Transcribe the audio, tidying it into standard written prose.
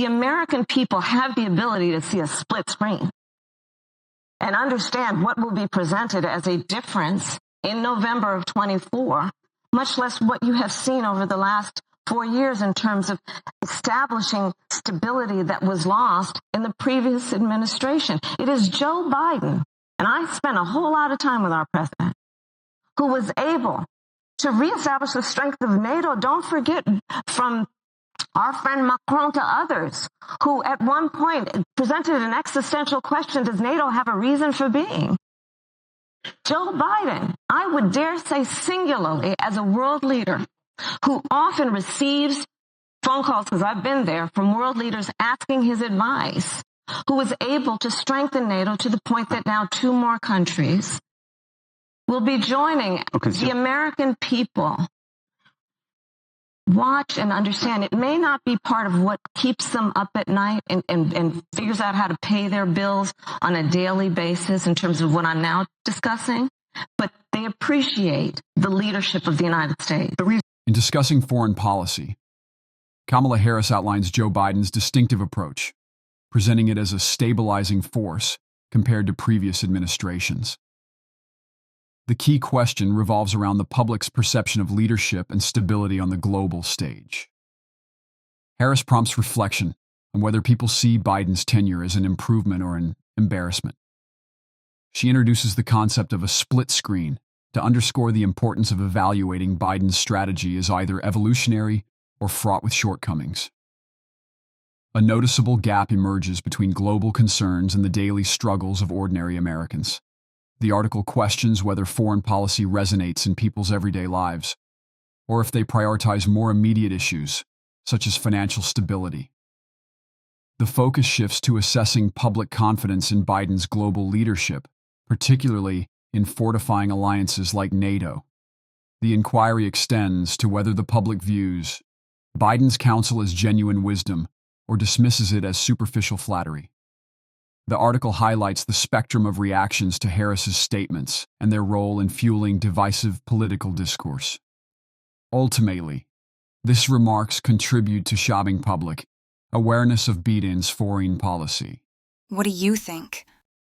the American people have the ability to see a split screen and understand what will be presented as a difference in November of 24, much less what you have seen over the last 4 years in terms of establishing stability that was lost in the previous administration. It is Joe Biden, and I spent a whole lot of time with our president, who was able to reestablish the strength of NATO. Don't forget, from our friend Macron to others, who at one point presented an existential question: does NATO have a reason for being? Joe Biden, I would dare say singularly, as a world leader who often receives phone calls, because I've been there, from world leaders asking his advice, who was able to strengthen NATO to the point that now 2 more countries will be joining. The American people watch and understand it may not be part of what keeps them up at night and figures out how to pay their bills on a daily basis in terms of what I'm now discussing, but they appreciate the leadership of the United States. In discussing foreign policy, Kamala Harris outlines Joe Biden's distinctive approach, presenting it as a stabilizing force compared to previous administrations. The key question revolves around the public's perception of leadership and stability on the global stage. Harris prompts reflection on whether people see Biden's tenure as an improvement or an embarrassment. She introduces the concept of a split screen to underscore the importance of evaluating Biden's strategy as either evolutionary or fraught with shortcomings. A noticeable gap emerges between global concerns and the daily struggles of ordinary Americans. The article questions whether foreign policy resonates in people's everyday lives, or if they prioritize more immediate issues, such as financial stability. The focus shifts to assessing public confidence in Biden's global leadership, particularly in fortifying alliances like NATO. The inquiry extends to whether the public views Biden's counsel as genuine wisdom or dismisses it as superficial flattery. The article highlights the spectrum of reactions to Harris's statements and their role in fueling divisive political discourse. Ultimately, these remarks contribute to shaping public awareness of Biden's foreign policy. What do you think?